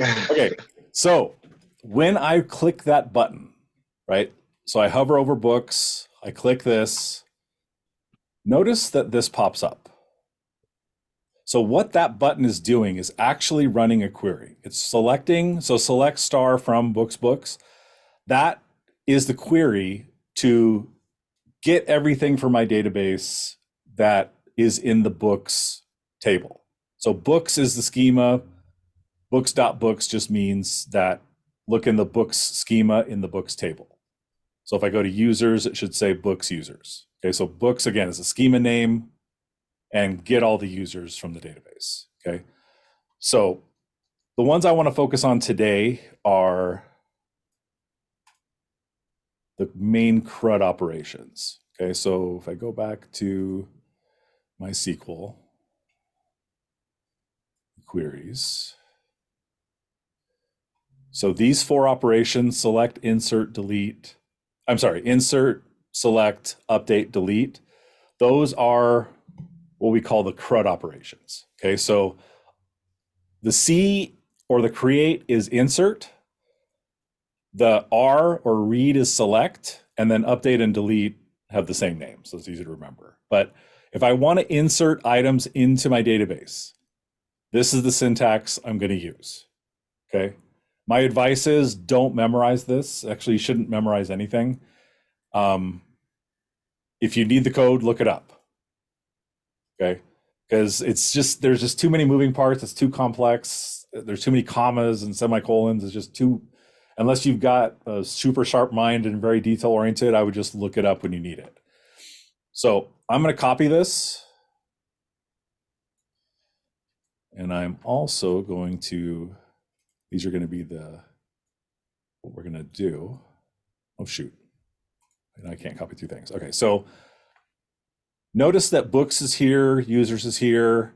Okay, so when I click that button, right? So I hover over books, I click this, notice that this pops up. So what that button is doing is actually running a query. It's selecting, so select star from books. That is the query to get everything from my database that is in the books table. So books is the schema. Books.books just means that look in the books schema in the books table. So if I go to users, it should say books users. Okay, so books again is a schema name and get all the users from the database. Okay, so the ones I want to focus on today are the main CRUD operations. Okay, so if I go back to MySQL queries, so these four operations, select, insert, delete, insert, select, update, delete, those are what we call the CRUD operations. Okay, so the C or the create is insert, the R or read is select, and then update and delete have the same name, so it's easy to remember. But if I want to insert items into my database, this is the syntax I'm going to use. Okay. My advice is don't memorize this. Actually, you shouldn't memorize anything. If you need the code, look it up. Okay. Because there's just too many moving parts. It's too complex. There's too many commas and semicolons. It's just too, unless you've got a super sharp mind and very detail oriented, I would just look it up when you need it. So I'm going to copy this. And I'm also going to, these are going to be what we're going to do. Oh, shoot. And I can't copy two things. Okay, so notice that books is here, users is here.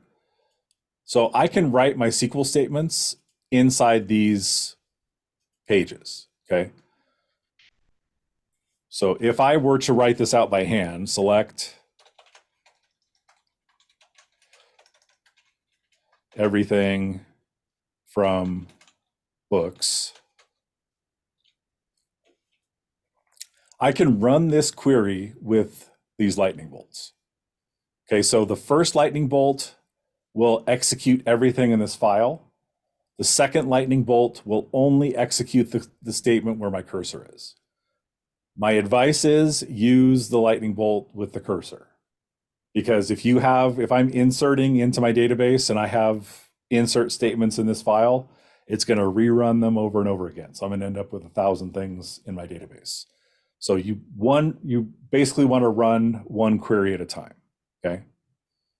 So I can write my SQL statements inside these pages, okay? So if I were to write this out by hand, select everything from books, I can run this query with these lightning bolts. Okay, so the first lightning bolt will execute everything in this file. The second lightning bolt will only execute the statement where my cursor is. My advice is use the lightning bolt with the cursor. Because if I'm inserting into my database and I have insert statements in this file, it's going to rerun them over and over again. So I'm going to end up with 1,000 things in my database. So you basically want to run one query at a time. Okay.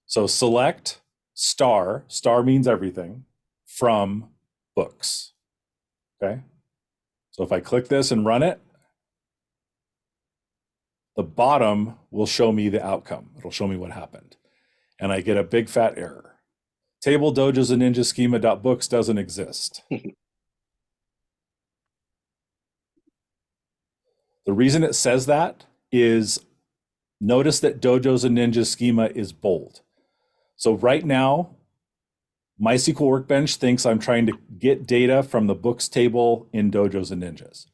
So select star means everything, from books. Okay. So if I click this and run it, the bottom will show me the outcome. It'll show me what happened. And I get a big fat error. Table dojos and ninja schema.books doesn't exist. The reason it says that is notice that dojos and ninja schema is bold. So right now, MySQL Workbench thinks I'm trying to get data from the books table in dojos and ninjas.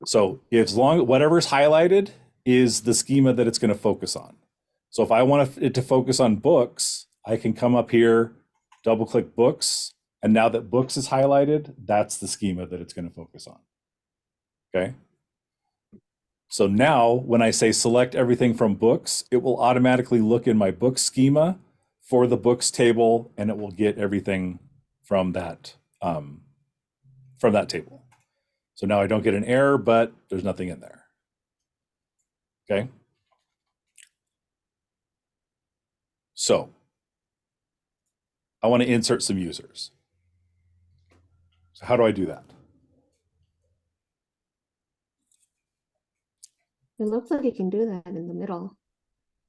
So whatever's highlighted is the schema that it's going to focus on. So if I want it to focus on books, I can come up here, double click books, and now that books is highlighted, that's the schema that it's going to focus on. Okay. So now when I say select everything from books, it will automatically look in my book schema for the books table, and it will get everything from that table. So now I don't get an error, but there's nothing in there. Okay. So I want to insert some users. So how do I do that? It looks like you can do that in the middle.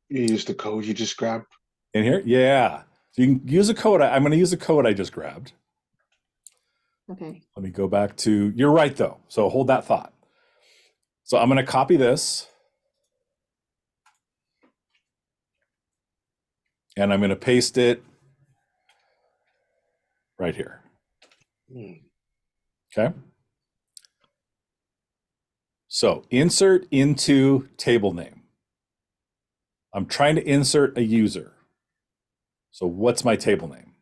You use the code you just grabbed. In here? Yeah. So you can use a code. I'm going to use a code I just grabbed. Okay. Let me go back to, you're right though. So hold that thought. So I'm going to copy this. And I'm going to paste it right here. Okay. So insert into table name. I'm trying to insert a user. So what's my table name?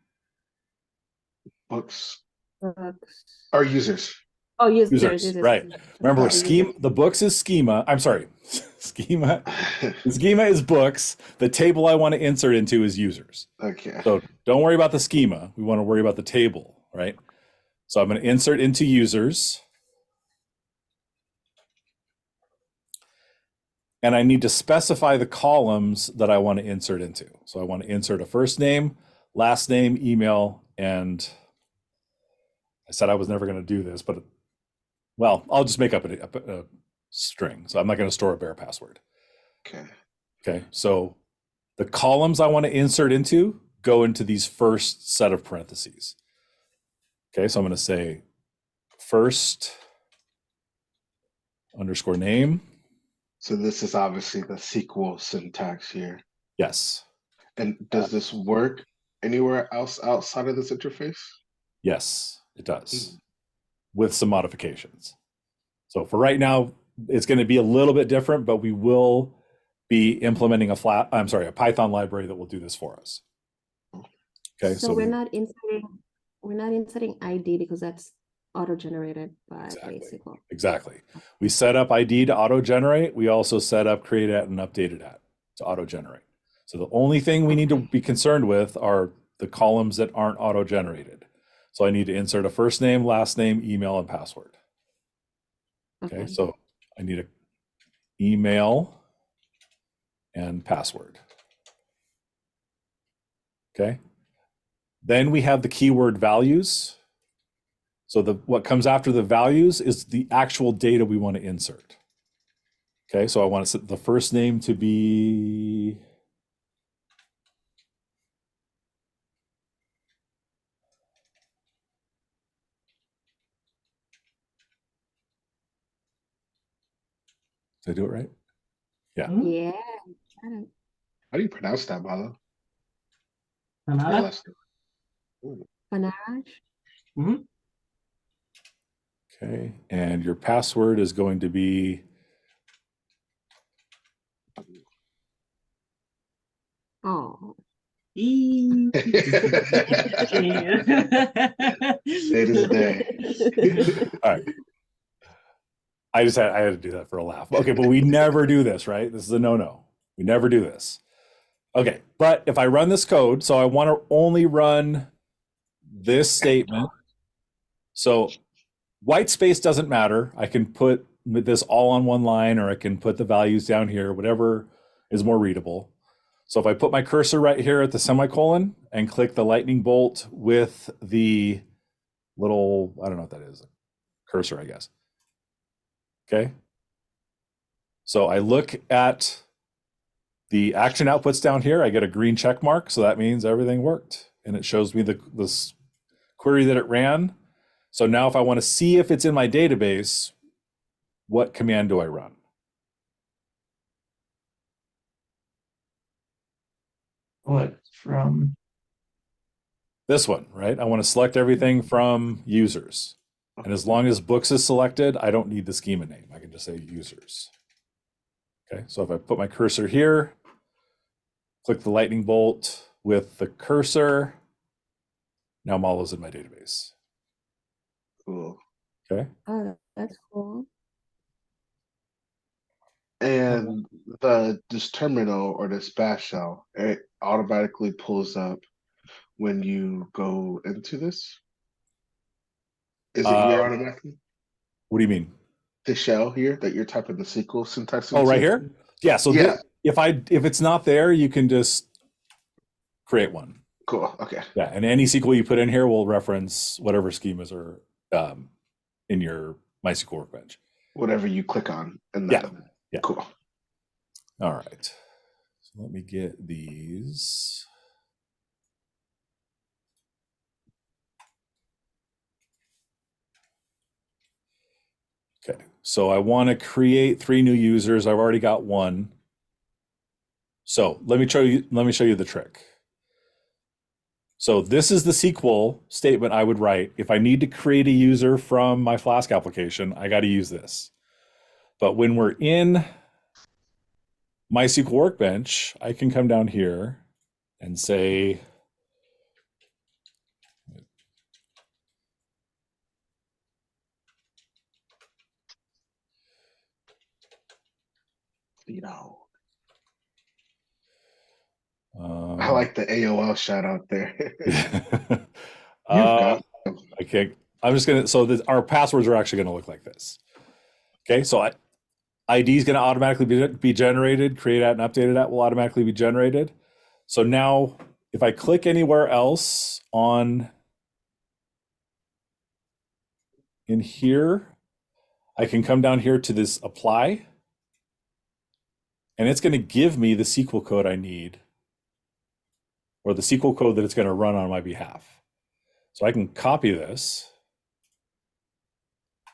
Books Books. are users. Oh, users. Users, right. Remember, schema, the books is schema. I'm sorry, schema. The schema is books. The table I want to insert into is users. Okay. So don't worry about the schema. We want to worry about the table, right? So I'm going to insert into users. And I need to specify the columns that I want to insert into. So I want to insert a first name, last name, email, and I said I was never going to do this, but well, I'll just make up a string. So I'm not going to store a bare password. Okay. Okay. So the columns I want to insert into go into these first set of parentheses. Okay. So I'm going to say first underscore name. So this is obviously the SQL syntax here. Yes. And does this work anywhere else outside of this interface? Yes, it does. With some modifications. So for right now, it's going to be a little bit different, but we will be implementing a Python library that will do this for us. Okay, So we're not inserting ID because that's auto-generated by SQL. Exactly. We set up ID to auto-generate. We also set up create at and updated at to auto-generate. So the only thing we need to be concerned with are the columns that aren't auto-generated. So I need to insert a first name, last name, email, and password. Okay, so I need an email and password. Okay. Then we have the keyword values. So what comes after the values is the actual data we want to insert. Okay, so I want to set the first name to be Did I do it right? Yeah. Yeah. How do you pronounce that, Milo? Panara? Panaraj? Mm-hmm. Okay, and your password is going to be Oh. It is day. all right. I had to do that for a laugh. Okay, but we never do this, right? This is a no-no. We never do this. Okay, but if I run this code, so I want to only run this statement. So white space doesn't matter. I can put this all on one line, or I can put the values down here, whatever is more readable. So if I put my cursor right here at the semicolon and click the lightning bolt with the little, I don't know what that is, cursor, I guess. Okay. So I look at the action outputs down here. I get a green check mark. So that means everything worked. And it shows me this query that it ran. So now if I want to see if it's in my database, what command do I run? What from? This one, right? I want to select everything from users. And as long as books is selected, I don't need the schema name. I can just say users. Okay, so if I put my cursor here, click the lightning bolt with the cursor, now Malo's in my database. Cool. Okay. Oh, that's cool. And this terminal or this bash shell, it automatically pulls up when you go into this? Is it here automatically? What do you mean? The shell here that you're typing the SQL syntax Oh, into? right here? Yeah, so Yeah. if it's not there, you can just create one. Cool. Okay. Yeah, and any SQL you put in here will reference whatever schemas are in your MySQL Workbench. Whatever you click on and then Yeah. Cool. All right. So let me get these. Okay, so I want to create 3 new users. I've already got one. So let me show you the trick. So this is the SQL statement I would write. If I need to create a user from my Flask application, I got to use this. But when we're in MySQL Workbench, I can come down here and say, I like the AOL shout out there. uh, got I can't. I'm just gonna. So our passwords are actually gonna look like this. Okay, so ID is gonna automatically be generated. Create at and updated at will automatically be generated. So now, if I click anywhere else on in here, I can come down here to this apply, and it's going to give me the SQL code I need, or the SQL code that it's going to run on my behalf. So I can copy this,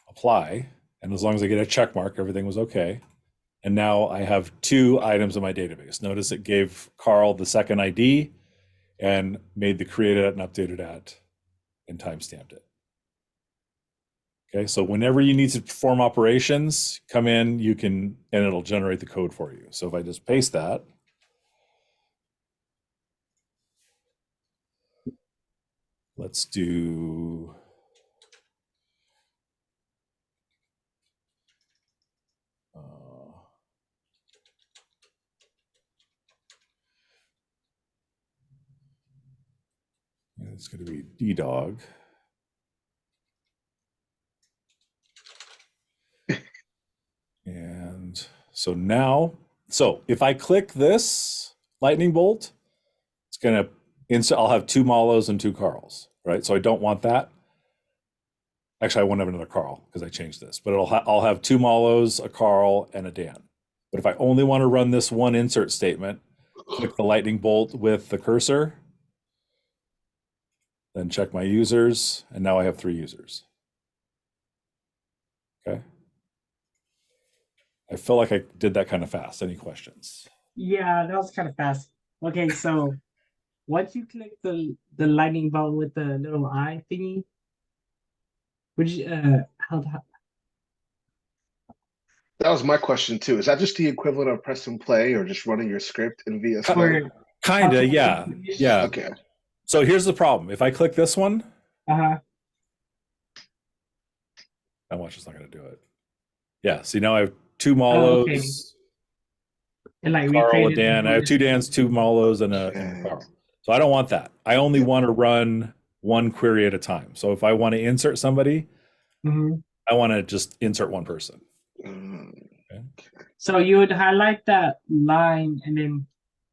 apply, and as long as I get a check mark, everything was okay. And now I have 2 items in my database. Notice it gave Carl the second ID and made the created at and updated at and timestamped it. Okay, so whenever you need to perform operations, come in, you can, and it'll generate the code for you. So if I just paste that, let's do, it's going to be DDOG. And so now, so if I click this lightning bolt, it's going to I'll have 2 Malos and 2 Carls, right? So I don't want that. Actually, I won't have another Carl because I changed this, but I'll have 2 Malos, a Carl, and a Dan. But if I only want to run this one insert statement, click the lightning bolt with the cursor, then check my users, and now I have 3 users. Okay. I feel like I did that kind of fast. Any questions? Yeah, that was kind of fast. Okay, so once you click the lightning bolt with the little eye thingy, which how That was my question too. Is that just the equivalent of press and play or just running your script in VS Code? for Kinda, yeah. Yeah. Okay. So here's the problem. If I click this one, uh-huh. I watch it's not going to do it. Yeah. See, now I have 2 Oh, Malos, okay. And like Carl, a recreated Dan. I have 2 Dans, 2 Malos, and a Carl. So I don't want that. I only want to run one query at a time. So if I want to insert somebody, Mhm. I want to just insert one person. So you would highlight that line and then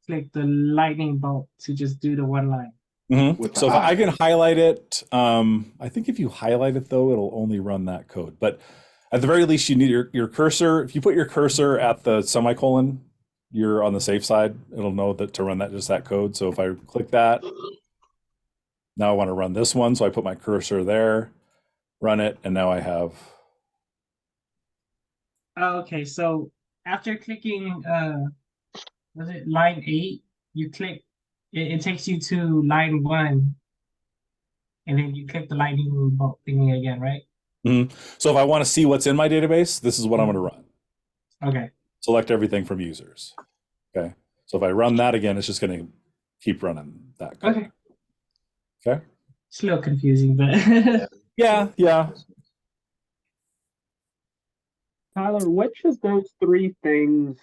click the lightning bolt to just do the one line. With the So if eye. I can highlight it, I think if you highlight it though, it'll only run that code. But at the very least, you need your cursor. If you put your cursor at the semicolon, you're on the safe side. It'll know that to run that code. So if I click that, now I want to run this one. So I put my cursor there, run it, and now I have. Oh, okay, so after clicking was it line 8, you click it takes you to line 1, and then you click the lightning bolt thingy again, right? So if I want to see what's in my database, this is what I'm going to run. Okay. Select everything from users. Okay. So if I run that again, it's just going to keep running that code. Okay. Okay. It's a little confusing, but Yeah. Tyler, which of those 3 things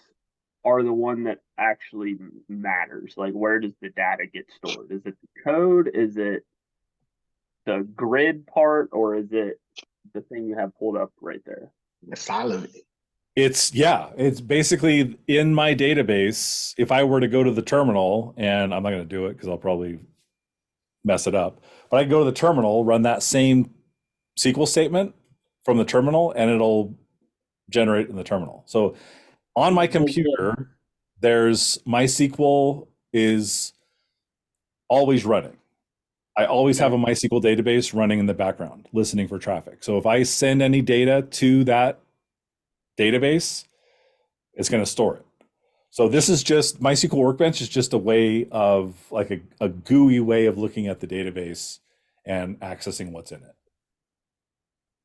are the one that actually matters? Like, where does the data get stored? Is it the code? Is it the grid part? Or is it the thing you have pulled up right there? It's basically in my database. If I were to go to the terminal, and I'm not going to do it because I'll probably mess it up, but I can go to the terminal, run that same SQL statement from the terminal, and it'll generate in the terminal. So on my computer, there's MySQL is always running. I always have a MySQL database running in the background, listening for traffic. So if I send any data to that database, it's going to store it. So this is just MySQL Workbench is just a way of like a GUI way of looking at the database and accessing what's in it.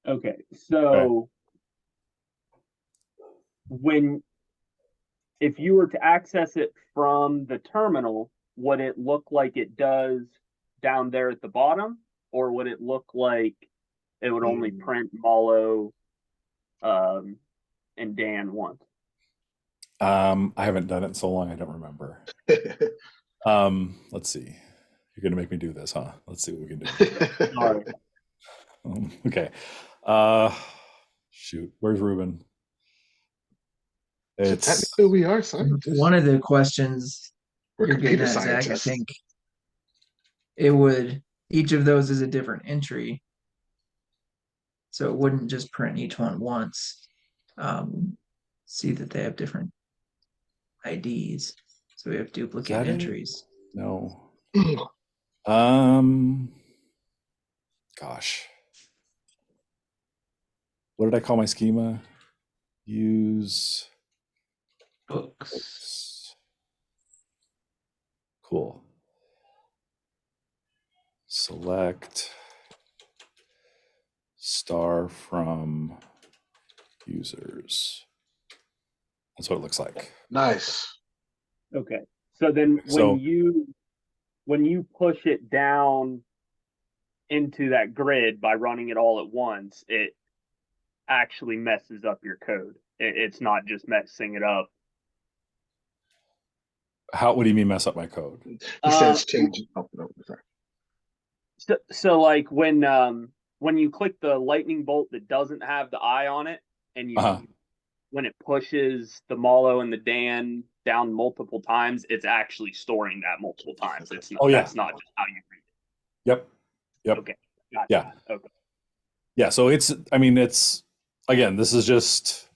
Okay, so if you were to access it from the terminal, would it look like it does down there at the bottom, or would it look like it would only print Malo and Dan once? I haven't done it in so long I don't remember. Let's see. You're gonna make me do this, huh? Let's see what we can do. Sorry. Okay. Shoot, where's Ruben? So It's technically, we are scientists. One of the questions We're you're getting computer at, Zach, I scientists. think it would, each of those is a different entry. So it wouldn't just print each one once. See that they have different IDs. So we have duplicate that it? entries. no. Gosh. What did I call my schema? Use Books. Cool. Select star from users. That's what it looks like. Nice. Okay, so then So- when you push it down into that grid by running it all at once, it actually messes up your code. It's not just messing it up. What do you mean mess up my code? He says change. Oh, no, sorry. So like when you click the lightning bolt that doesn't have the eye on it, and when it pushes the Malo and the Dan down multiple times, it's actually storing that multiple times. It's not. Oh, yeah. That's not just how you read Yep. Okay. Gotcha. Yeah. Okay. Yeah. So it's again, this is just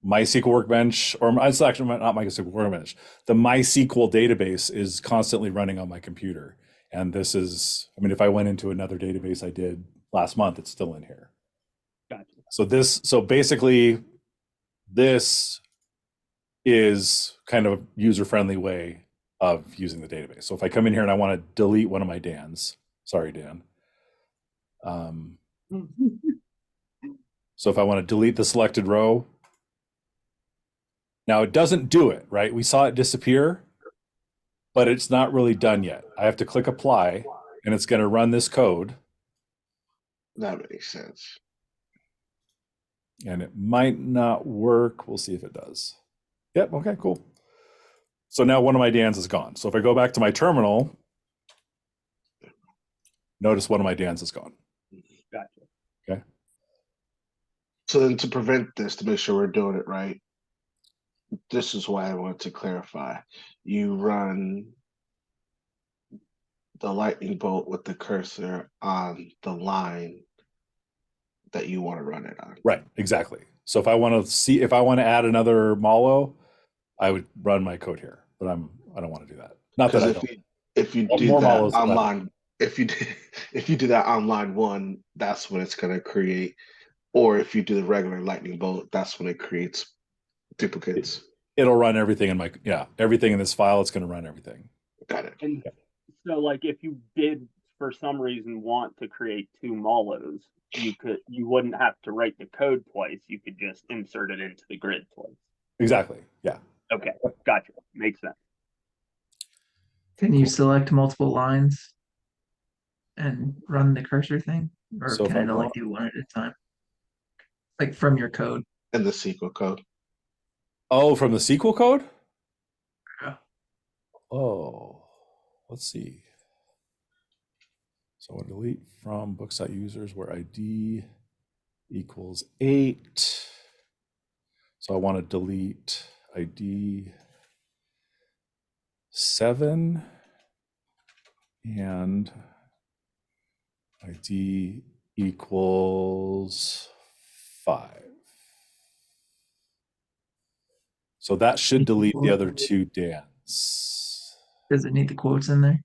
MySQL Workbench, or it's actually not MySQL Workbench. The MySQL database is constantly running on my computer. And this is, if I went into another database I did last month, it's still in here. Gotcha. So basically, this is kind of a user-friendly way of using the database. So if I come in here and I want to delete one of my Dans, sorry, Dan. So if I want to delete the selected row, now it doesn't do it, right? We saw it disappear, but it's not really done yet. I have to click apply, and it's going to run this code. That makes sense. And it might not work. We'll see if it does. Yep, okay, cool. So now one of my Dans is gone. So if I go back to my terminal, notice one of my Dans is gone. Gotcha. Okay. So then to prevent this, to make sure we're doing it right, this is why I want to clarify. You run the lightning bolt with the cursor on the line that you want to run it on. Right, exactly. So if I want to add another Malo, I would run my code here, but I don't want to do that. Not that I don't. If you Well, do more that Malos than online, if you do that on line one, that's when it's going to create. Or if you do the regular lightning bolt, that's when it creates duplicates. It'll run everything in everything in this file. It's going to run everything. Got it. And so, like, if you did for some reason want to create two Malos, you wouldn't have to write the code twice. You could just insert it into the grid twice. Exactly. Yeah. Okay, gotcha. Makes sense. Can you select multiple lines and run the cursor thing? Or So if can I it go only up- do one at a time? Like from your code. And the SQL code. Oh, from the SQL code? Yeah. Oh, let's see. So I want to delete from books.users where ID equals 8. So I want to delete ID 7 and ID equals 5. So that should delete the other two Dans. Does it need the quotes in there?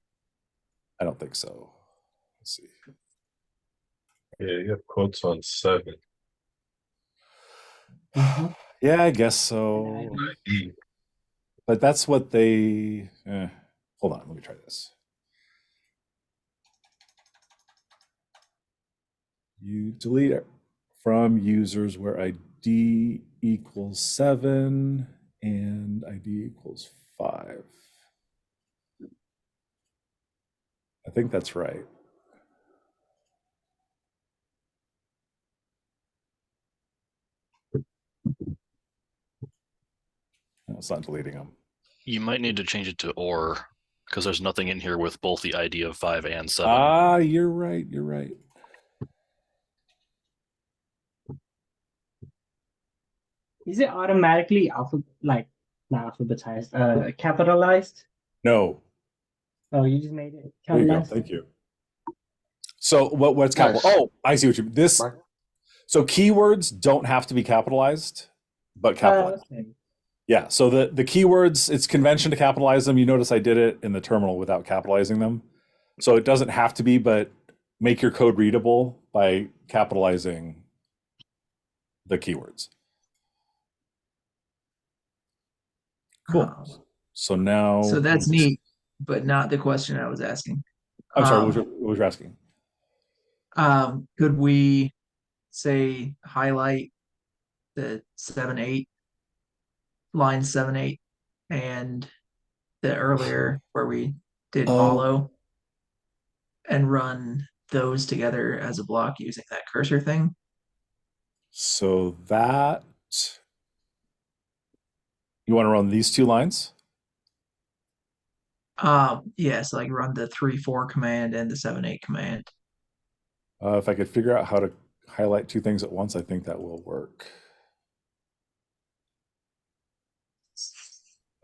I don't think so. Let's see. Yeah, you have quotes on 7. Yeah, I guess so. But that's what they. Hold on, let me try this. You delete it from users where ID equals 7 and ID equals 5. I think that's right. No, it's not deleting them. You might need to change it to or, because there's nothing in here with both the ID of 5 and 7. Ah, you're right. You're right. Is it automatically not alphabetized, capitalized? No. Oh, you just made it There you go. capitalized? Thank you. So what's capital? Nice. Oh, I see what you mean. This. Mark? So keywords don't have to be capitalized, but capitalized. Okay. Yeah. So the keywords, it's convention to capitalize them. You notice I did it in the terminal without capitalizing them. So it doesn't have to be, but make your code readable by capitalizing the keywords. Cool. Um, So now. so that's neat, but not the question I was asking. I'm sorry. What was you asking? Could we say highlight the 7-8 line 7-8 and the earlier where we did Oh. follow and run those together as a block using that cursor thing? So that. You want to run these two lines? Yeah, so like run the 3-4 command and the 7-8 command. If I could figure out how to highlight two things at once, I think that will work.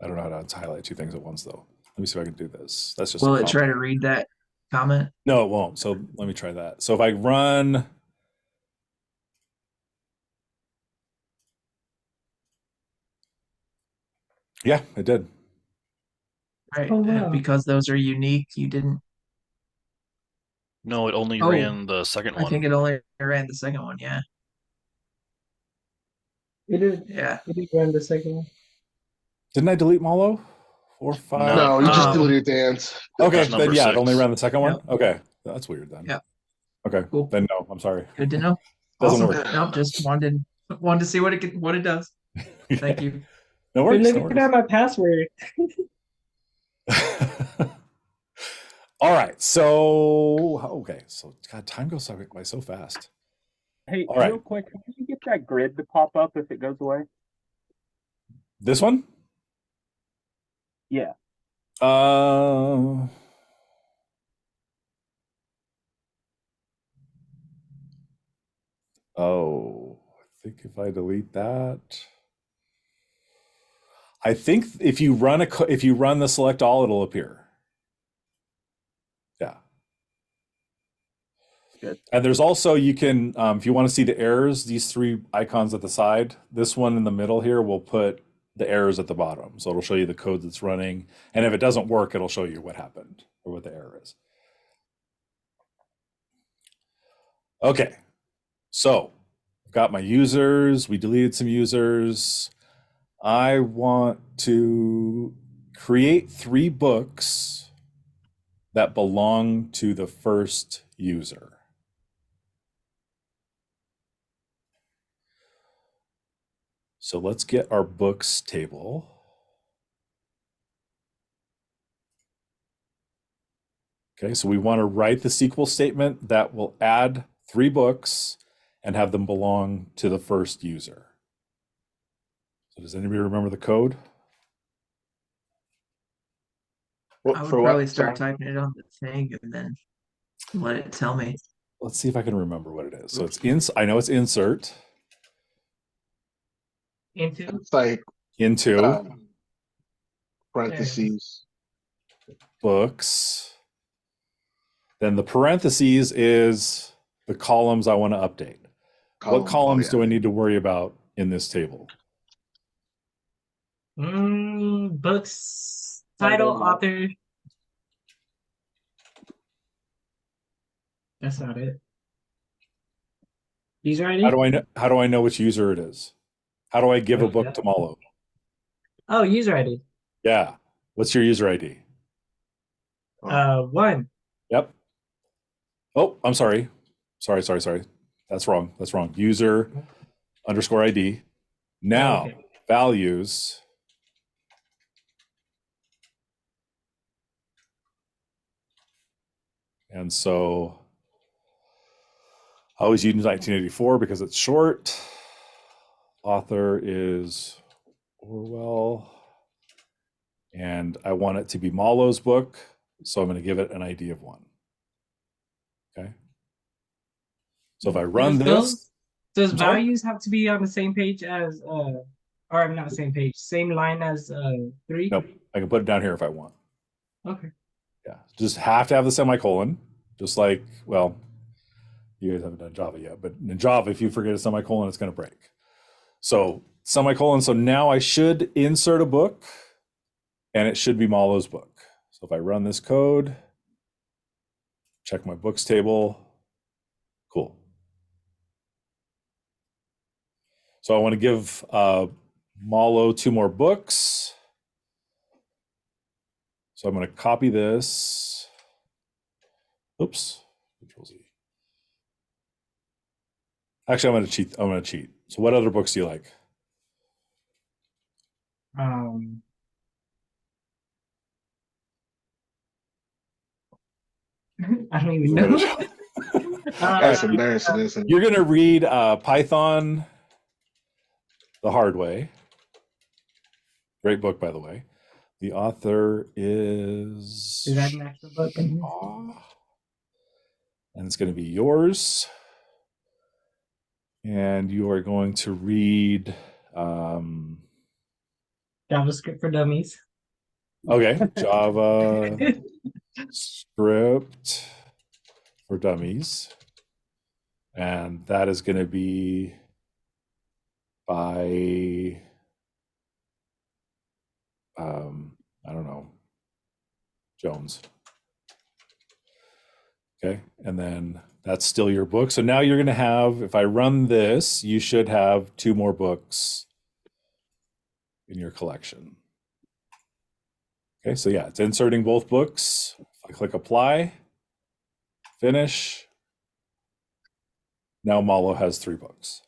I don't know how to highlight two things at once, though. Let me see if I can do this. That's just. Will it try to read that comment? No, it won't. So let me try that. So if I run. Yeah, it did. Right. Oh, wow. Because those are unique, you didn't. No, it only Oh, ran the second I one. think it only ran the second one. Yeah. It is. Yeah. It did run the second one. Didn't I delete Malo? 4, 5. No, you just Um, deleted Dan's. Okay, That's then number yeah, it 6. only ran the second one. Yep. Okay, that's weird then. Yep. Okay, Cool. then no, I'm sorry. Good to know. Doesn't Awesome. work. Nope, just wanted to see what it does. Thank you. No You're worries. No looking at my password. worries. All right. So okay. So God, time goes by so fast. Hey, All right. real quick, can you get that grid to pop up if it goes away? This one. Yeah. Oh, I think if I delete that, I think if you run the select all, it'll appear. Yeah. Good. And there's also, you can, if you want to see the errors, these three icons at the side, this one in the middle here will put the errors at the bottom. So it'll show you the code that's running. And if it doesn't work, it'll show you what happened or what the error is. Okay. So I've got my users. We deleted some users. I want to create 3 books that belong to the first user. So let's get our books table. Okay, so we want to write the SQL statement that will add 3 books and have them belong to the first user. So does anybody remember the code? I would probably start typing it on the thing and then let it tell me. Let's see if I can remember what it is. So it's I know it's insert Into. It's like into parentheses. books. Then the parentheses is the columns I want to update. What columns do I need to worry about in this table? Books, title, author. That's not it. User ID? How do I know which user it is? How do I give a book to Malo? Oh, user ID. Yeah. What's your user ID? One. Yep. Oh, I'm sorry. Sorry. That's wrong. User underscore ID. Now, okay. values. And so I always use 1984 because it's short. Author is Orwell. And I want it to be Malo's book. So I'm going to give it an ID of 1. Okay. So if I run this, Does I'm sorry? values have to be on the same page as or not same page, same line as 3? Nope. I can put it down here if I want. Okay. Yeah. Just have to have the semicolon. Just like, well, you guys haven't done Java yet, but in Java, if you forget a semicolon, it's going to break. So semicolon. So now I should insert a book, and it should be Malo's book. So if I run this code, check my books table, cool. So I want to give Malo 2 more books. So I'm going to copy this. Oops. Control Z. Actually, I'm going to cheat. So what other books do you like? I don't even know. That's embarrassing, isn't it? You're going to read Python the hard way. Great book, by the way. The author is that an actual book? and it's going to be yours. And you are going to read JavaScript for Dummies. okay, Java script for dummies. And that is going to be by I don't know, Jones. Okay, and then that's still your book. So now you're going to have, if I run this, you should have 2 more books in your collection. Okay, so yeah, it's inserting both books. If I click apply, finish. Now Malo has 3 books.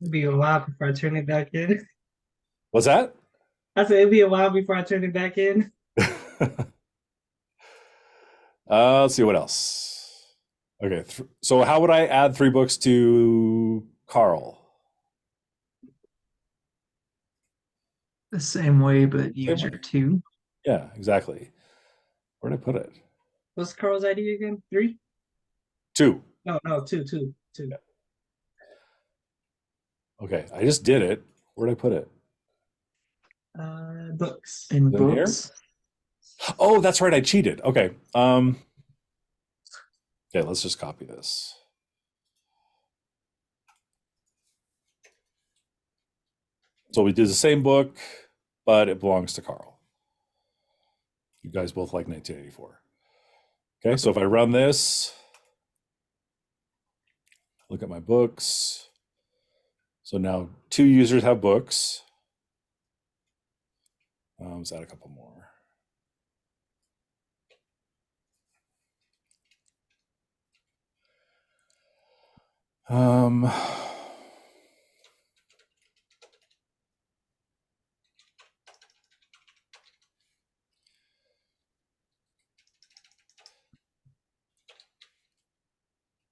It'll be a while before I turn it back in. What's that? I said it'll be a while before I turn it back in. Let's see what else. Okay, so how would I add 3 books to Carl? The same way, but use way. your 2. Yeah, exactly. Where'd I put it? What's Carl's ID again? 3? 2. No, 2. Yeah. Okay, I just did it. Where'd I put it? Books. In Is it here? books. Oh, that's right. I cheated. Okay. Okay, let's just copy this. So we did the same book, but it belongs to Carl. You guys both like 1984. Okay, so if I run this, look at my books. So now 2 users have books. Let's add a couple more.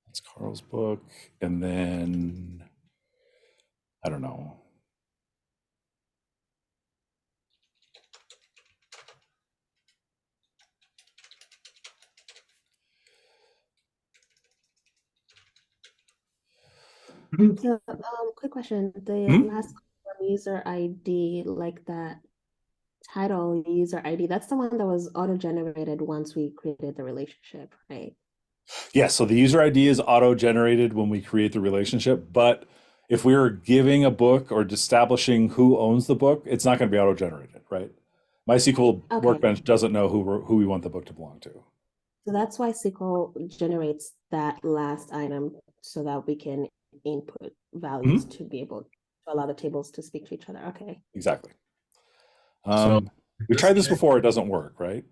That's Carl's book. And then, I don't know. So, quick question. The Mhm. last user ID, like that title user ID, that's the one that was auto-generated once we created the relationship, right? Yeah, so the user ID is auto-generated when we create the relationship, but if we were giving a book or establishing who owns the book, it's not going to be auto-generated, right? MySQL Okay. Workbench doesn't know who we want the book to belong to. So that's why SQL generates that last item so that we can input values to be able to allow the tables to speak to each other. Okay. Exactly. We tried this before. It doesn't work, right?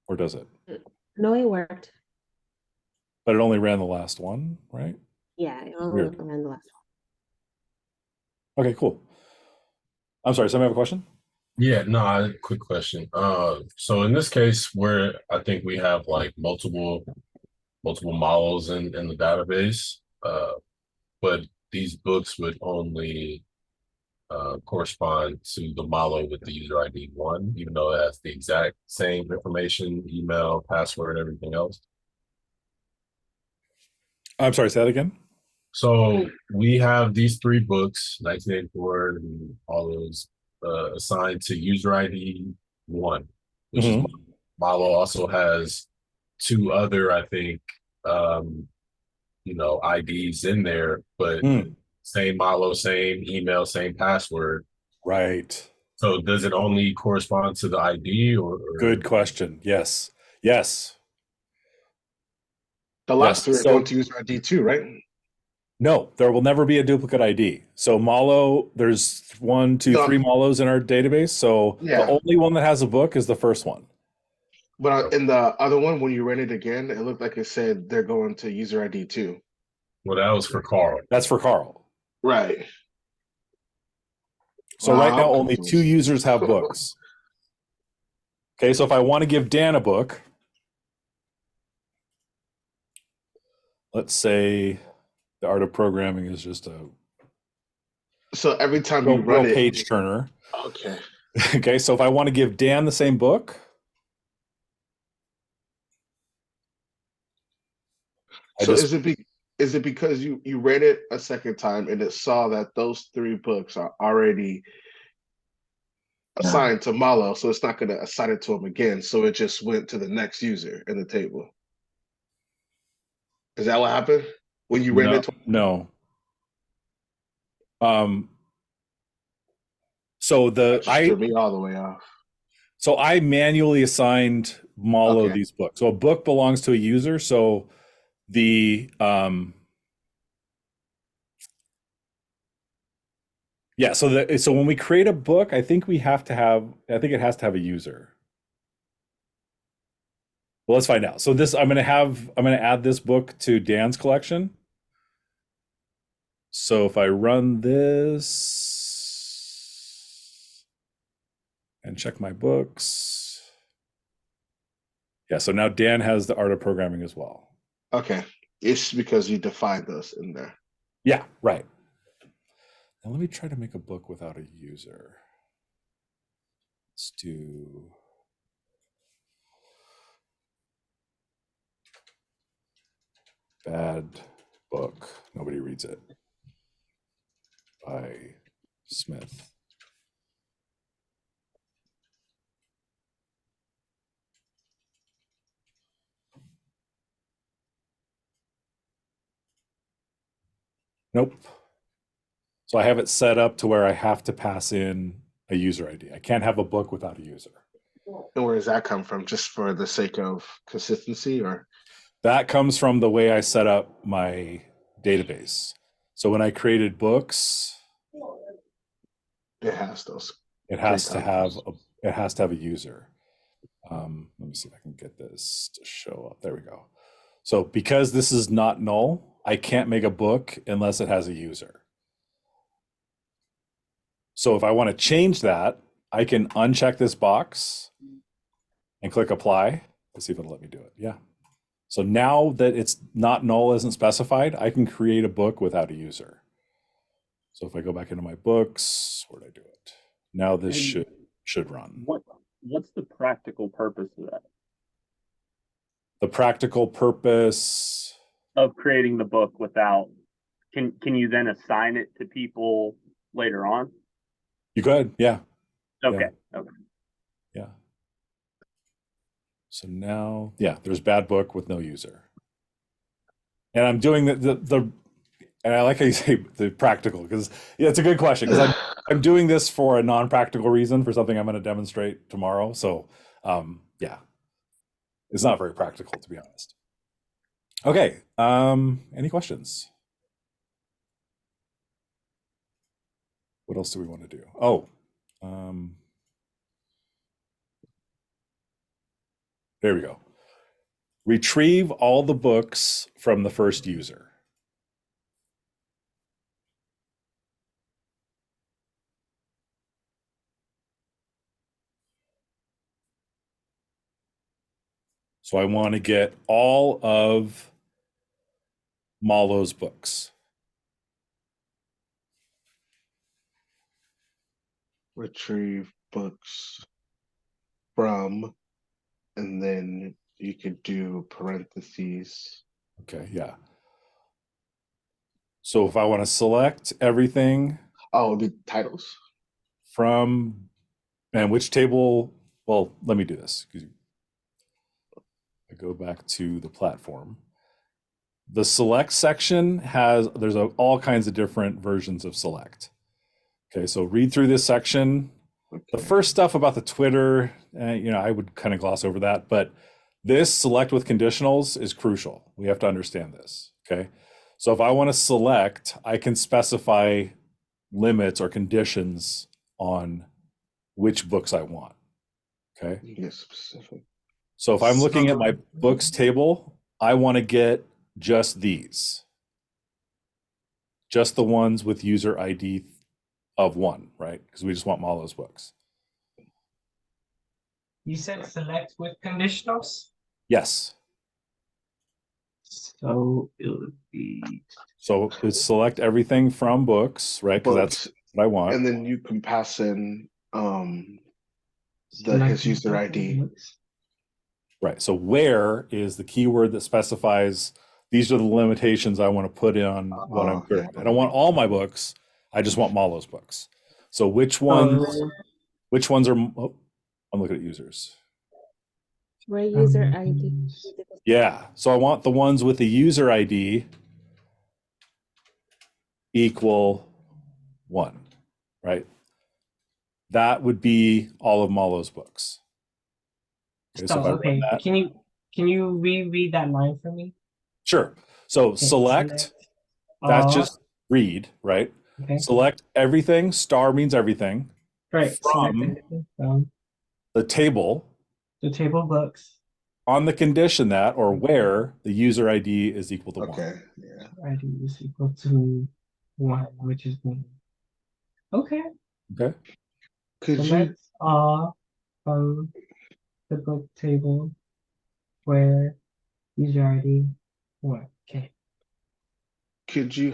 Or does it? No, it worked. But it only ran the last one, right? Yeah, it only Weird. ran the last Okay, cool. I'm sorry, somebody have a question? Yeah, no, quick question. So in this case where I think we have like multiple models in the database, but these books would only correspond to the model with the user ID 1, even though it has the exact same information, email, password, everything else. I'm sorry, say that again. So we have these 3 books, 1984 and all those, assigned to user ID 1, which is Malo also has 2 other, I think, IDs in there, but same Malo, same email, same password. Right. So does it only correspond to the ID or? Good question. Yes. Yes. The last Yes, 3 are going to user ID too, right? No, there will never be a duplicate ID. So Malo, there's 1, 2, No. 3 Malos in our database. So Yeah. the only one that has a book is the first one. But in the other one, when you ran it again, it looked like it said they're going to user ID 2. Well, that was for Carl. That's for Carl. Right. So right now, I'm only 2 confused. users have books. Okay, so if I want to give Dan a book, let's say the art of programming is just a So every time you real run it, page turner. okay. Okay, so if I want to give Dan the same book, So is it because you read it a second time and it saw that those 3 books are already assigned to Malo, so it's not going to assign it to him again. So it just went to the next user in the table. Is that what happened when you ran it? No. So That just threw me all the way off. So I manually assigned Malo Okay. these books. So a book belongs to a user. So the so when we create a book, I think it has to have a user. Well, let's find out. So this I'm gonna add this book to Dan's collection. So if I run this and check my books. Yeah, so now Dan has the art of programming as well. Okay. It's because you defined those in there. Yeah, right. Now let me try to make a book without a user. Let's do bad book. Nobody reads it. By Smith. Nope. So I have it set up to where I have to pass in a user ID. I can't have a book without a user. And where does that come from? Just for the sake of consistency, or? That comes from the way I set up my database. So when I created books, It has those. it has to have a user. Let me see if I can get this to show up. There we go. So because this is not null, I can't make a book unless it has a user. So if I want to change that, I can uncheck this box and click apply. Let's see if it'll let me do it. Yeah. So now that it's not null, isn't specified, I can create a book without a user. So if I go back into my books, where'd I do it? Now this should run. What's the practical purpose of that? The practical purpose of creating the book without, can you then assign it to people later on? You could, yeah. Okay. Yeah. So now, yeah, there's bad book with no user. And I'm doing the and I like how you say the practical, because it's a good question, because I'm doing this for a non-practical reason, for something I'm going to demonstrate tomorrow. So yeah, it's not very practical, to be honest. Okay, any questions? What else do we want to do? Oh, There we go. Retrieve all the books from the first user. So I want to get all of Malo's books. Retrieve books from, and then you could do parentheses. Okay, yeah. So if I want to select everything Oh, it'd be titles. from, and which table, well, let me do this. I go back to the platform. The select section there's all kinds of different versions of select. Okay, so read through this section. The Okay. first stuff about the Twitter, I would kind of gloss over that, but this select with conditionals is crucial. We have to understand this, okay? So if I want to select, I can specify limits or conditions on which books I want, okay? You get specific. So if I'm looking at my books table, I want to get just these. Just the ones with user ID of 1, right? Because we just want Malo's books. You said select with conditionals? Yes. So it would be So it's select everything from books, right? Because that's Books, what I want. and then you can pass in his Select user with ID. books. Right. So where is the keyword that specifies these are the limitations I want to put in what I'm yeah. querying. I don't want all my books. I just want Malo's books. So which ones are, oh, I'm looking at users. Where user ID. Yeah. So I want the ones with the user ID equal 1, right? That would be all of Malo's books. Okay, so if I run Okay, that, can you reread that line for me? sure. So Okay, select, that's all, just read, right? okay, Select everything, star means everything, right. Select from everything from the table the table books. on the condition that, or where the user ID is equal to 1. Okay, yeah. ID is equal to 1, which is 1. Okay, Okay. Could you select all from the book table where user ID 1. Okay.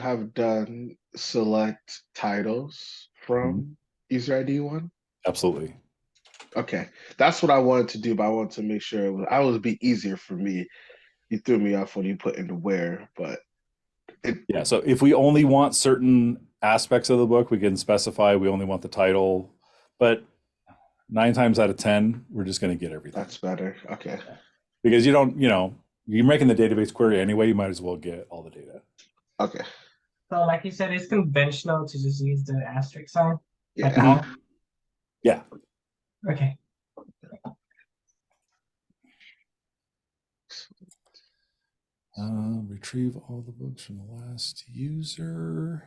have done select titles from user ID 1? Absolutely. Okay, that's what I wanted to do, but I wanted to make sure it would be easier for me. You threw me off when you put in the where, but Yeah. So if we only want certain aspects of the book, we can specify we only want the title. But 9 times out of 10, we're just going to get everything. that's better. Okay. Because you don't, you're making the database query anyway, you might as well get all the data. Okay. So like you said, it's conventional to just use the asterisk sign. Like Yeah. all. Yeah. Okay. Retrieve all the books from the last user.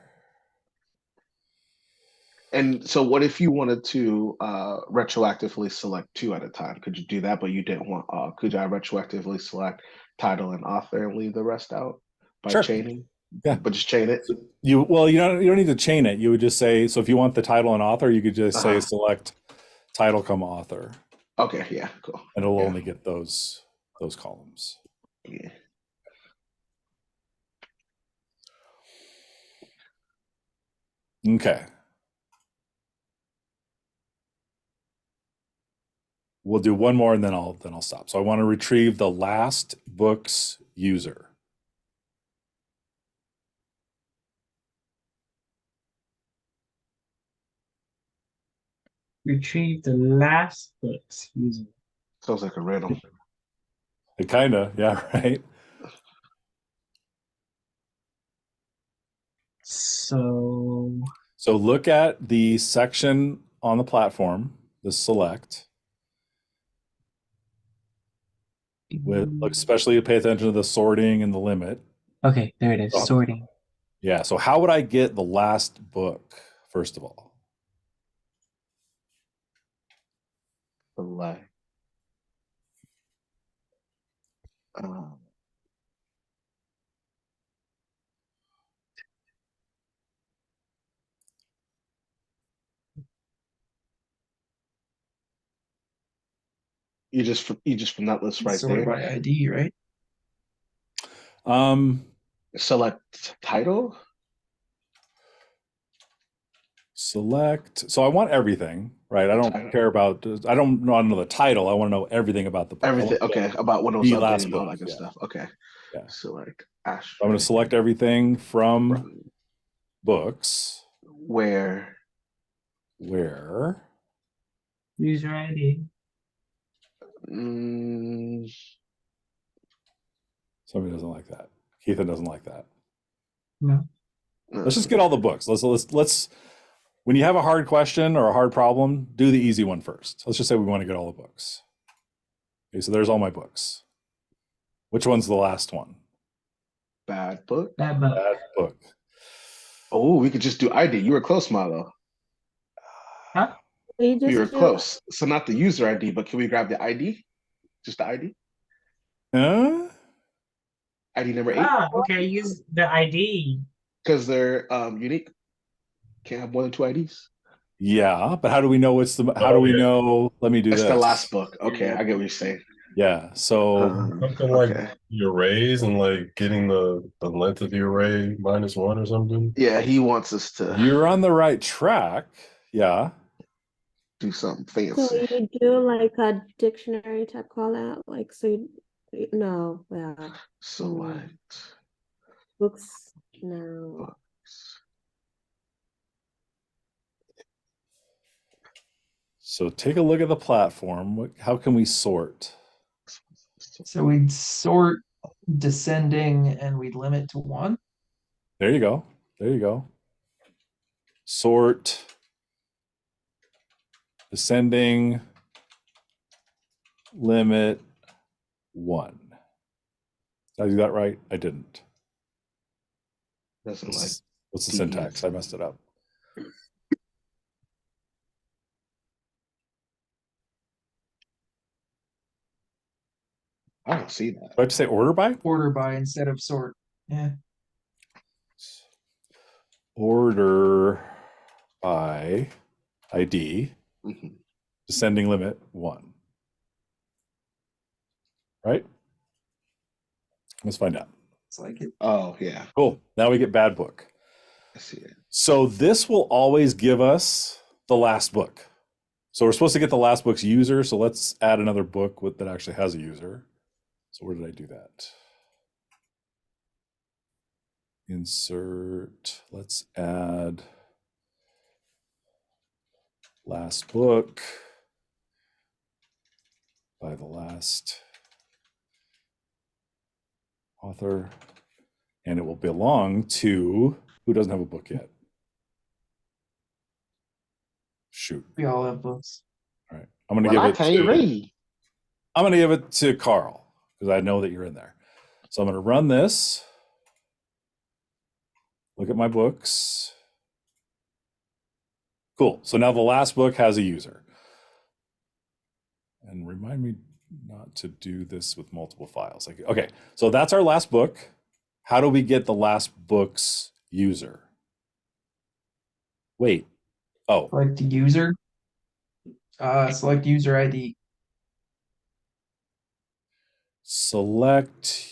And so what if you wanted to retroactively select 2 at a time? Could you do that? But you didn't want could I retroactively select title and author and leave the rest out by Sure. chaining? Yeah. But just chain it. You don't need to chain it. You would just say, so if you want the title and author, you could just say select title, author. Okay, yeah, cool. And it'll Yeah. only get those columns. Yeah. Okay. We'll do one more and then I'll stop. So I want to retrieve the last book's user. Retrieve the last book's user. Sounds like a riddle. It kind of, yeah, right? So look at the section on the platform, the select. Especially pay attention to the sorting and the limit. okay, there it is. Oh. Sorting. Yeah, so how would I get the last book, first of all? Select. Uh, you just from that list right Sort there. by ID, right? Select title. Select. So I want everything, right? I don't Title. care about. I don't want to know the title. I want to know everything about the book. I Everything. want to know Okay, about when it was the updated last and all book. that good Yeah, stuff. Okay. yeah. Select I'm going to asterisk select everything from from books where where User ID. mm, somebody doesn't like that. Keithan doesn't like that. No. Let's just get all the books. Let's. When you have a hard question or a hard problem, do the easy one first. Let's just say we want to get all the books. Okay, so there's all my books. Which one's the last one? bad book. That book. Bad book. Oh, we could just do ID. You were close, Milo. Huh? You You were just do close. So not the user ID, but can we grab the ID? Just the ID? Huh? ID number 8? Ah, okay. Use the ID. Because they're unique. Can't have more than 2 IDs. Yeah, but how do we know it's the? How do we know? Let me do It's this. the last book. Okay, I get what you're saying. Yeah. So Something like Okay. the arrays and like getting the length of the array -1 or something. Yeah, he wants us to you're on the right track. Yeah. do something So fancy. you do like a dictionary type call out, like so no, yeah. Select Books no. books. So take a look at the platform. How can we sort? So we'd sort descending and we'd limit to 1. There you go. There you go. Sort descending limit 1. Did I do that right? I didn't. Doesn't like What's the DE. syntax? I messed it up. I don't see that. Do I have to say order by? Order by instead of sort. Yeah. Order by ID, Mhm. descending limit 1. Right? Let's find out. It's like it. Oh yeah, Cool. Now we get bad book. I see it. So this will always give us the last book. So we're supposed to get the last book's user. So let's add another book that actually has a user. So where did I do that? Insert. Let's add last book by the last author. And it will belong to who doesn't have a book yet? Shoot. We all have books. All right. I'm gonna Well, give I it can't to read. I'm gonna give it to Carl because I know that you're in there. So I'm gonna run this. Look at my books. Cool. So now the last book has a user. And remind me not to do this with multiple files. Like, okay, so that's our last book. How do we get the last book's user? Wait. Oh, Select user. Select user ID. select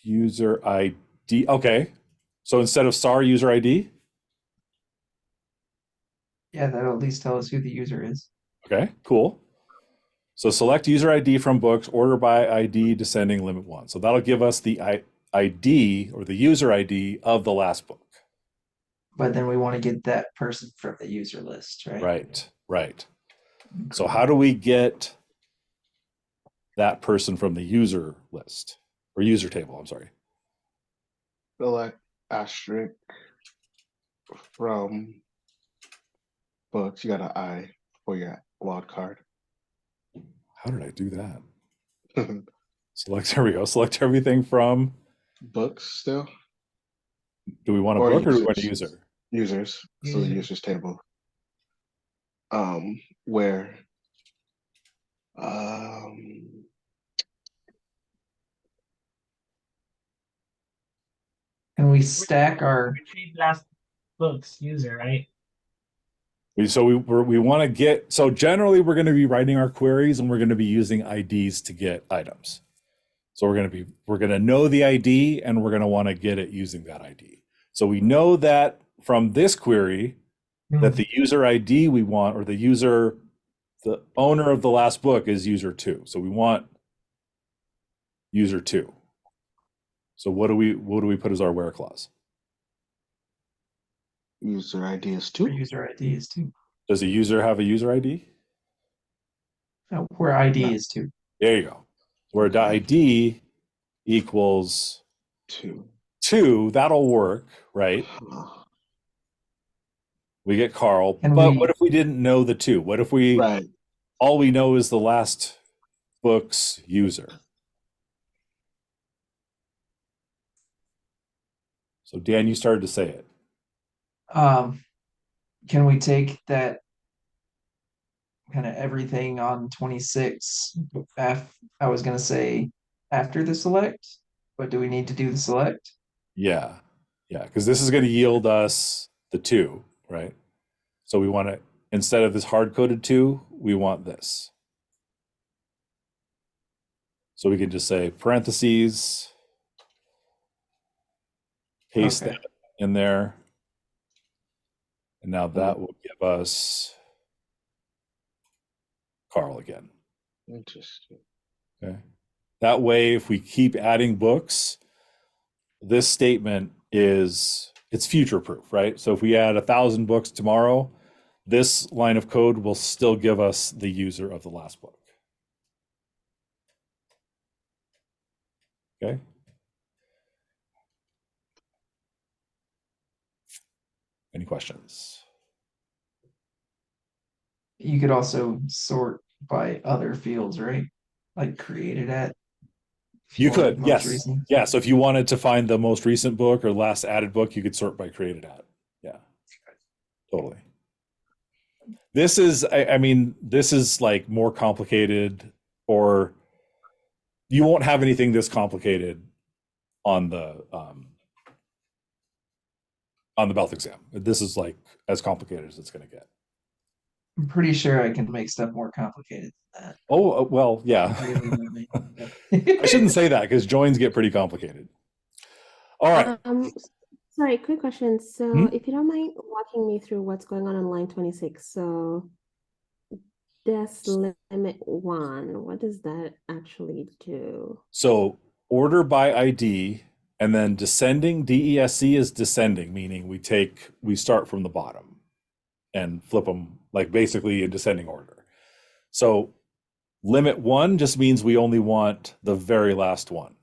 user ID. Okay. So instead of star user ID. Yeah, that'll at least tell us who the user is. Okay, cool. So select user ID from books, order by ID, descending limit 1. So that'll give us the ID or the user ID of the last book. But then we want to get that person from the user list, right? Right, right. So how do we get that person from the user list or user table? I'm sorry. Select asterisk from books. You got an I for your wild card. How did I do that? Select, there we go. Select everything from, Books still do we want a Or book or do we want a users. user? users. So the User. users table. Where And we stack our, retrieve last book's user, right? We want to get, so generally we're going to be writing our queries and we're going to be using IDs to get items. So we're going to know the ID and we're going to want to get it using that ID. So we know that from this query that the user ID we want, or the owner of the last book is user 2. So we want user 2. So what do we put as our where clause? User ID is our 2. user ID is 2. Does a user have a user ID? No, where ID is 2. There you go. Where the ID equals 2, that'll work, right? We get Carl. And but we- what if we didn't know the 2? What if we Right. all we know is the last book's user? So Dan, you started to say it. Can we take that kind of everything on 26? I was gonna say after the select, but do we need to do the select? Yeah, because this is going to yield us the 2, right? So we want to, instead of this hard-coded 2, we want this. So we can just say parentheses, paste Okay. that in there. And now that will give us Carl again. Interesting. Okay. That way, if we keep adding books, this statement it's future proof, right? So if we add 1,000 books tomorrow, this line of code will still give us the user of the last book. Okay. Any questions? You could also sort by other fields, right? Like created at. if You wanted could, most yes. recent. Yeah, so if you wanted to find the most recent book or last added book, you could sort by created at. Yeah, totally. This is, I mean, this is like more complicated, or you won't have anything this complicated on the Belt exam. This is like as complicated as it's going to get. I'm pretty sure I can make stuff more complicated than that. Oh, well, yeah. I shouldn't say that because joins get pretty complicated. All right. Sorry, quick question. So Hmm? if you don't mind walking me through what's going on line 26. So this limit 1, what does that actually do? So order by ID, and then descending DESC is descending, meaning we start from the bottom and flip them like basically in descending order. So limit 1 just means we only want the very last one.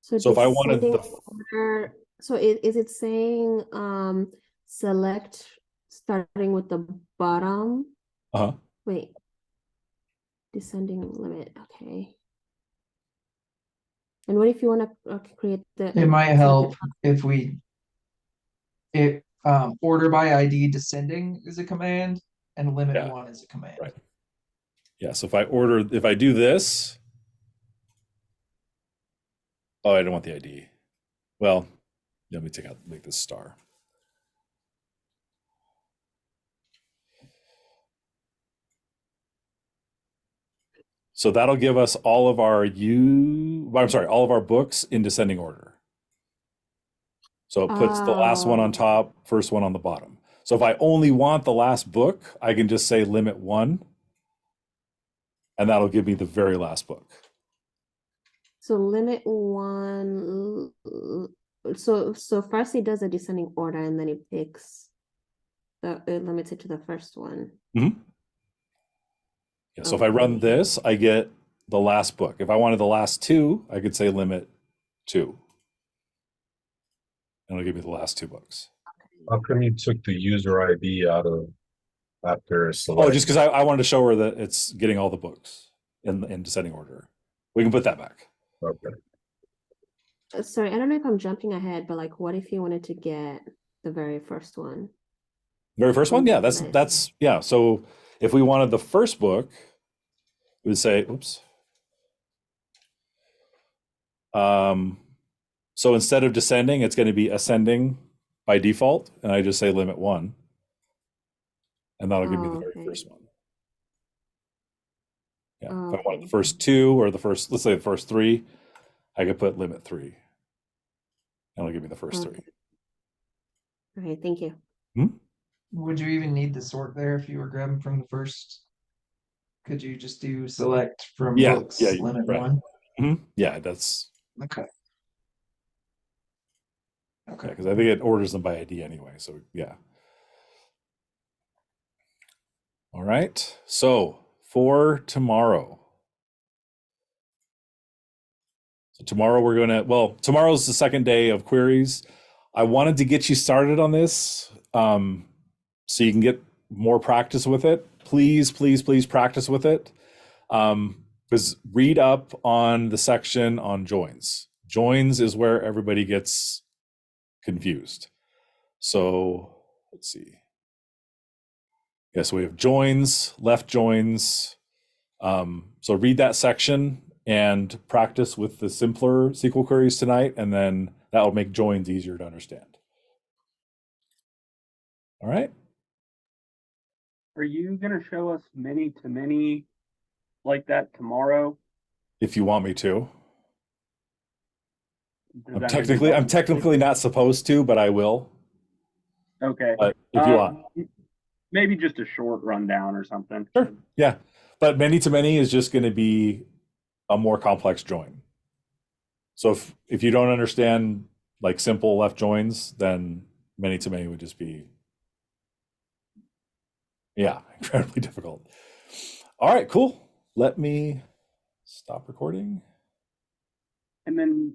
So if I wanted descending order, so is it saying select starting with the bottom? Uh-huh. Wait. Descending limit, okay. And what if you want to create the It might help if order by ID descending is a command and limit Yeah. 1 is a command. Right. Yeah, so if I do this, oh, I don't want the ID. Well, let me make this star. So that'll give us all of our all of our books in descending order. So it puts the last one on top, first one on the bottom. So if I only want the last book, I can just say limit 1, and that'll give me the very last book. So limit 1. So first it does a descending order, and then it picks it limits it to the first one. Mm-hmm. Yeah, so if I run this, I get the last book. If I wanted the last 2, I could say limit 2. And it'll give me the last 2 books. How come you took the user ID out of after select? Oh, just because I wanted to show her that it's getting all the books in descending order. We can put that back. Okay. Sorry, I don't know if I'm jumping ahead, but like, what if you wanted to get the very first one? Very first one? Yeah, Nice. that's yeah. So if we wanted the first book, we'd say, oops. So instead of descending, it's going to be ascending by default, and I just say limit 1. And that'll give me the Oh, very okay. first one. Yeah, Oh, if I want okay. the first 2 or the first, let's say the first 3, I could put limit 3. And it'll give me the first 3. Okay. Okay, thank you. Would you even need the sort there if you were grabbing from the first? Could you just do select from Yeah, books, yeah, limit right. 1? Yeah, that's Okay. Okay. because I think it orders them by ID anyway. So yeah. All right. So for tomorrow. So tomorrow we're gonna, well, tomorrow's the second day of queries. I wanted to get you started on this so you can get more practice with it. Please, please, please practice with it. Because read up on the section on joins. Joins is where everybody gets confused. So let's see. Yeah, so we have joins, left joins. So read that section and practice with the simpler SQL queries tonight, and then that will make joins easier to understand. All right. Are you gonna show us many to many like that tomorrow? If you want me to. Does I'm that mean you technically not supposed to, but I will. Okay. But if you want. Maybe just a short rundown or something. Sure. Yeah. But many to many is just going to be a more complex join. So if you don't understand like simple left joins, then many to many would just be, yeah, incredibly difficult. All right, cool. Let me stop recording. And then